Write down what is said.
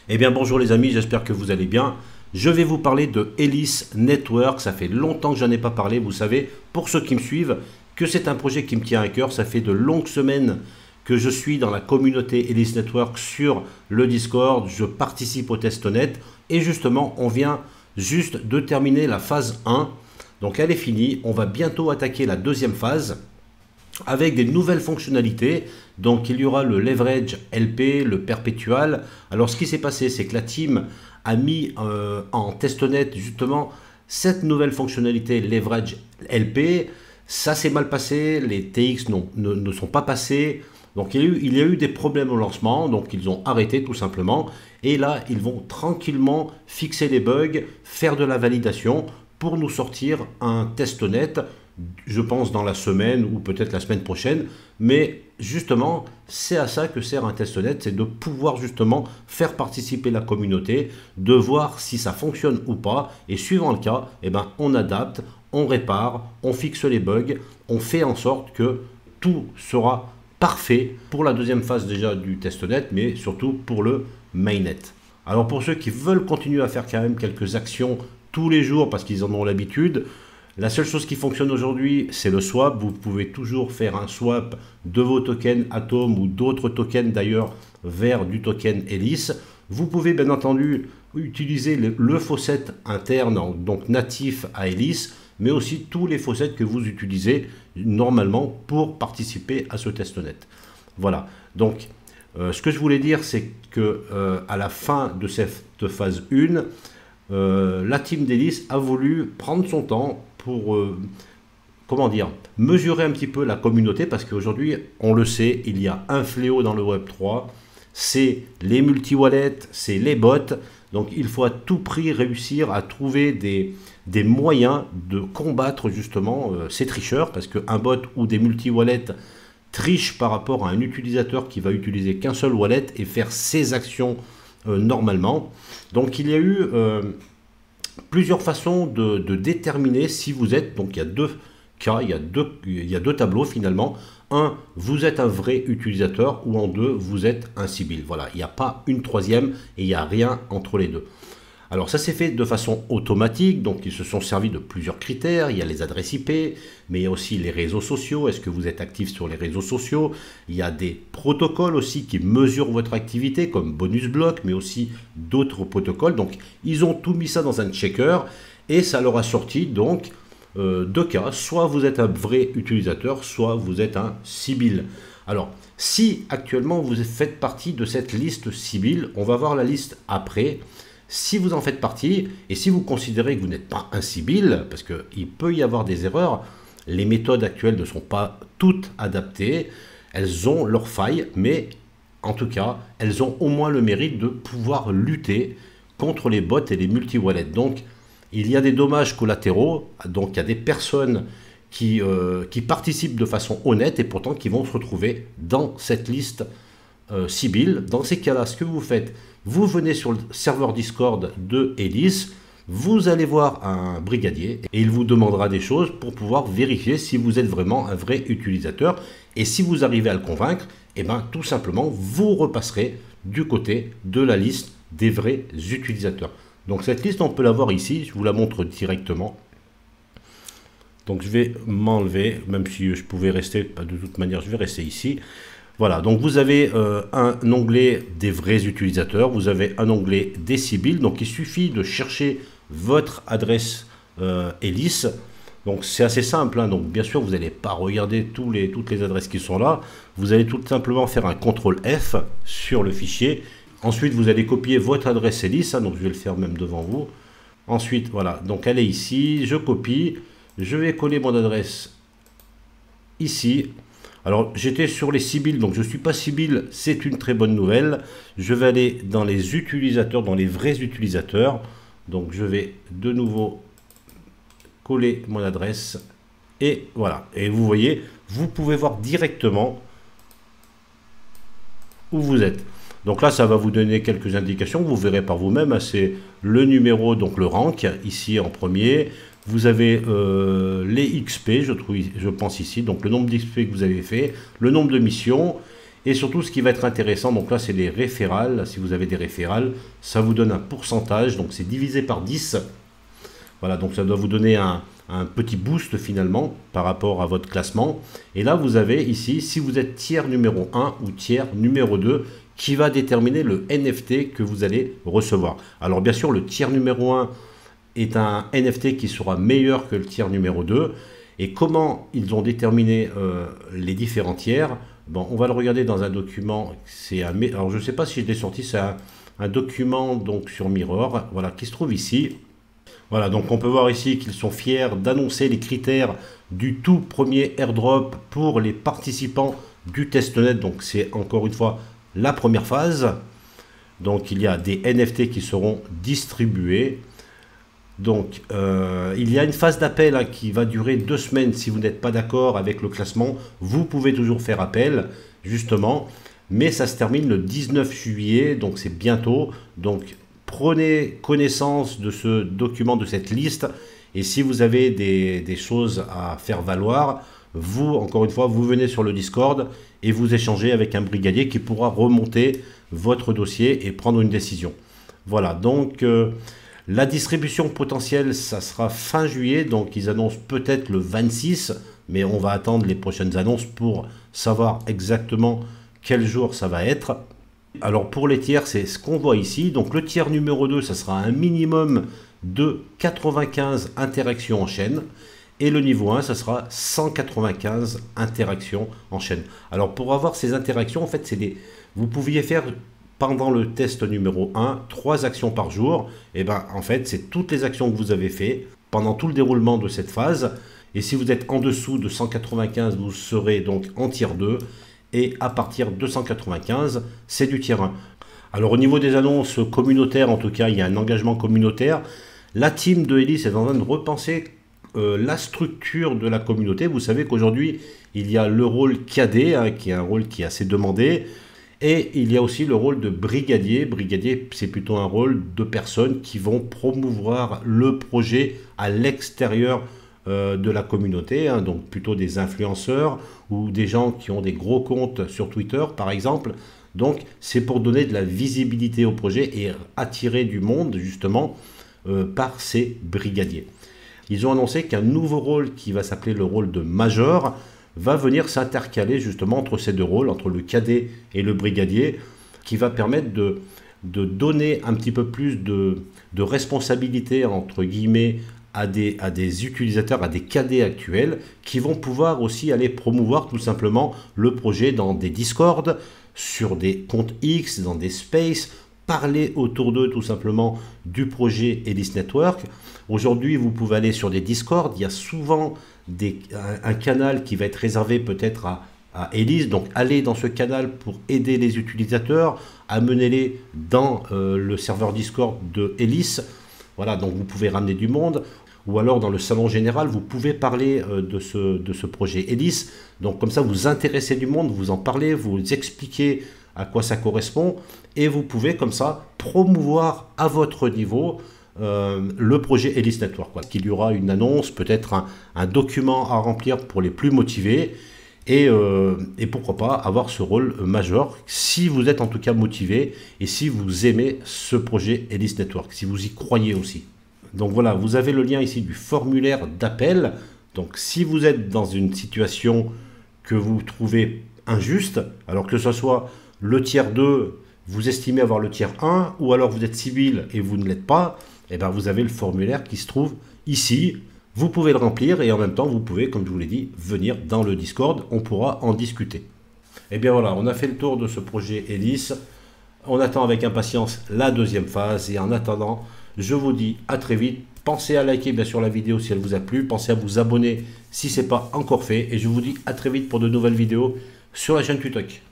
Eh bien bonjour les amis, j'espère que vous allez bien. Je vais vous parler de Ellis Network, ça fait longtemps que je n'en ai pas parlé, vous savez, pour ceux qui me suivent, que c'est un projet qui me tient à cœur. Ça fait de longues semaines que je suis dans la communauté Ellis Network sur le Discord, je participe au testnet et justement on vient juste de terminer la phase 1. Donc elle est finie, on va bientôt attaquer la deuxième phase avec des nouvelles fonctionnalités. Donc il y aura le leverage LP, le perpétual. Alors ce qui s'est passé, c'est que la team a mis en testnet justement cette nouvelle fonctionnalité leverage LP. Ça s'est mal passé, les TX ne sont pas passés. Donc il y a eu des problèmes au lancement, donc ils ont arrêté tout simplement. Et là, ils vont tranquillement fixer les bugs, faire de la validation pour nous sortir un testnet, je pense dans la semaine ou peut-être la semaine prochaine. Mais justement, c'est à ça que sert un testnet, c'est de pouvoir justement faire participer la communauté, de voir si ça fonctionne ou pas. Et suivant le cas, eh ben, on adapte, on répare, on fixe les bugs, on fait en sorte que tout sera parfait pour la deuxième phase déjà du testnet, mais surtout pour le mainnet. Alors pour ceux qui veulent continuer à faire quand même quelques actions tous les jours parce qu'ils en ont l'habitude, la seule chose qui fonctionne aujourd'hui, c'est le swap. Vous pouvez toujours faire un swap de vos tokens Atom ou d'autres tokens d'ailleurs vers du token Ellis. Vous pouvez bien entendu utiliser le faucet interne, donc natif à Ellis, mais aussi tous les faucets que vous utilisez normalement pour participer à ce testnet. Voilà, donc ce que je voulais dire, c'est que à la fin de cette phase 1, la team d'Ellis a voulu prendre son temps pour comment dire, mesurer un petit peu la communauté, parce qu'aujourd'hui, on le sait, il y a un fléau dans le Web3, c'est les multi-wallets, c'est les bots. Donc il faut à tout prix réussir à trouver des moyens de combattre justement ces tricheurs, parce qu'un bot ou des multi-wallets trichent par rapport à un utilisateur qui va utiliser qu'un seul wallet et faire ses actions normalement. Donc il y a eu plusieurs façons de déterminer si vous êtes, donc il y a deux cas, il y a deux tableaux finalement. Un, vous êtes un vrai utilisateur, ou en deux, vous êtes un Sibyl. Voilà, il n'y a pas une troisième et il n'y a rien entre les deux. Alors ça s'est fait de façon automatique, donc ils se sont servis de plusieurs critères. Il y a les adresses IP, mais il y a aussi les réseaux sociaux. Est-ce que vous êtes actif sur les réseaux sociaux? Il y a des protocoles aussi qui mesurent votre activité, comme BonusBlock, mais aussi d'autres protocoles. Donc ils ont tout mis ça dans un checker et ça leur a sorti donc deux cas. Soit vous êtes un vrai utilisateur, soit vous êtes un Sibyl. Alors si actuellement vous faites partie de cette liste Sibyl, on va voir la liste après. Si vous en faites partie, et si vous considérez que vous n'êtes pas un Sibyl, parce qu'il peut y avoir des erreurs, les méthodes actuelles ne sont pas toutes adaptées, elles ont leurs failles, mais en tout cas, elles ont au moins le mérite de pouvoir lutter contre les bots et les multi-wallets. Donc, il y a des dommages collatéraux, donc il y a des personnes qui participent de façon honnête et pourtant qui vont se retrouver dans cette liste Sibyl. Dans ces cas-là, ce que vous faites, vous venez sur le serveur Discord de Ellis, vous allez voir un brigadier et il vous demandera des choses pour pouvoir vérifier si vous êtes vraiment un vrai utilisateur. Et si vous arrivez à le convaincre, et bien tout simplement vous repasserez du côté de la liste des vrais utilisateurs. Donc cette liste, on peut la voir ici, je vous la montre directement. Donc je vais m'enlever, même si je pouvais rester, de toute manière je vais rester ici. Voilà, donc vous avez un onglet des vrais utilisateurs, vous avez un onglet des Sibyl, donc il suffit de chercher votre adresse Ellis. Donc c'est assez simple, hein. Donc bien sûr vous n'allez pas regarder toutes les adresses qui sont là, vous allez tout simplement faire un CTRL F sur le fichier. Ensuite vous allez copier votre adresse Ellis, hein, donc je vais le faire même devant vous. Ensuite voilà, donc elle est ici, je copie, je vais coller mon adresse ici. Alors j'étais sur les Sibyl, donc je ne suis pas Sibyl, c'est une très bonne nouvelle. Je vais aller dans les utilisateurs, dans les vrais utilisateurs. Donc je vais de nouveau coller mon adresse. Et voilà, et vous voyez, vous pouvez voir directement où vous êtes. Donc là, ça va vous donner quelques indications, vous verrez par vous-même. Hein, c'est le numéro, donc le rank, ici en premier. Vous avez les XP, je pense ici, donc le nombre d'XP que vous avez fait, le nombre de missions, Et surtout, ce qui va être intéressant, donc là, c'est les référals. Si vous avez des référals, ça vous donne un pourcentage. Donc, c'est divisé par 10. Voilà, donc ça doit vous donner un petit boost finalement par rapport à votre classement. Et là, vous avez ici, si vous êtes tiers numéro 1 ou tiers numéro 2, qui va déterminer le NFT que vous allez recevoir. Alors, bien sûr, le tiers numéro 1 est un NFT qui sera meilleur que le tiers numéro 2. Et comment ils ont déterminé les différents tiers? Bon, on va le regarder dans un document. Alors, je ne sais pas si je l'ai sorti, c'est un document donc, sur Mirror, voilà, qui se trouve ici. Voilà, donc on peut voir ici qu'ils sont fiers d'annoncer les critères du tout premier airdrop pour les participants du testnet. Donc, c'est encore une fois la première phase. Donc, il y a des NFT qui seront distribués. Donc, il y a une phase d'appel qui va durer 2 semaines. Si vous n'êtes pas d'accord avec le classement, vous pouvez toujours faire appel, justement. Mais ça se termine le 19 juillet, donc c'est bientôt. Donc, prenez connaissance de ce document, de cette liste. Et si vous avez des choses à faire valoir, vous, encore une fois, vous venez sur le Discord et vous échangez avec un brigadier qui pourra remonter votre dossier et prendre une décision. Voilà, donc... la distribution potentielle, ça sera fin juillet, donc ils annoncent peut-être le 26, mais on va attendre les prochaines annonces pour savoir exactement quel jour ça va être. Alors pour les tiers, c'est ce qu'on voit ici. Donc le tiers numéro 2, ça sera un minimum de 95 interactions en chaîne. Et le niveau 1, ça sera 195 interactions en chaîne. Alors pour avoir ces interactions, en fait, vous pouviez faire... pendant le test numéro 1, 3 actions par jour. Et bien, en fait, c'est toutes les actions que vous avez fait pendant tout le déroulement de cette phase. Et si vous êtes en dessous de 195, vous serez donc en tiers 2. Et à partir de 195, c'est du tiers 1. Alors, au niveau des annonces communautaires, en tout cas, il y a un engagement communautaire. La team de Hélice est en train de repenser la structure de la communauté. Vous savez qu'aujourd'hui, il y a le rôle cadet, qui est un rôle qui est assez demandé. Et il y a aussi le rôle de brigadier. Brigadier, c'est plutôt un rôle de personnes qui vont promouvoir le projet à l'extérieur de la communauté. Donc plutôt des influenceurs ou des gens qui ont des gros comptes sur Twitter, par exemple. Donc c'est pour donner de la visibilité au projet et attirer du monde, justement, par ces brigadiers. Ils ont annoncé qu'un nouveau rôle qui va s'appeler le rôle de major va venir s'intercaler justement entre ces deux rôles, entre le cadet et le brigadier, qui va permettre de donner un petit peu plus de responsabilité, entre guillemets, à des utilisateurs, à des cadets actuels, qui vont pouvoir aussi aller promouvoir tout simplement le projet dans des Discord, sur des comptes X, dans des Spaces, parler autour d'eux tout simplement du projet Hélice Network. Aujourd'hui, vous pouvez aller sur des Discord, il y a souvent un canal qui va être réservé peut-être à Hélice, donc allez dans ce canal pour aider les utilisateurs, amenez-les dans le serveur Discord de Hélice, voilà, donc vous pouvez ramener du monde, ou alors dans le salon général, vous pouvez parler de ce projet Hélice, donc comme ça vous intéressez du monde, vous en parlez, vous expliquez à quoi ça correspond, et vous pouvez comme ça promouvoir à votre niveau le projet Hélice Network. Voilà. Il y aura une annonce, peut-être un document à remplir pour les plus motivés, et pourquoi pas avoir ce rôle majeur, si vous êtes en tout cas motivé, et si vous aimez ce projet Hélice Network, si vous y croyez aussi. Donc voilà, vous avez le lien ici du formulaire d'appel. Donc si vous êtes dans une situation que vous trouvez injuste, alors que ce soit le tiers 2, vous estimez avoir le tiers 1, ou alors vous êtes civil et vous ne l'êtes pas, et bien vous avez le formulaire qui se trouve ici. Vous pouvez le remplir et en même temps, vous pouvez, comme je vous l'ai dit, venir dans le Discord. On pourra en discuter. Et bien voilà, on a fait le tour de ce projet Hélice. On attend avec impatience la deuxième phase. Et en attendant, je vous dis à très vite. Pensez à liker bien sûr la vidéo si elle vous a plu. Pensez à vous abonner si ce n'est pas encore fait. Et je vous dis à très vite pour de nouvelles vidéos sur la chaîne Tutoc.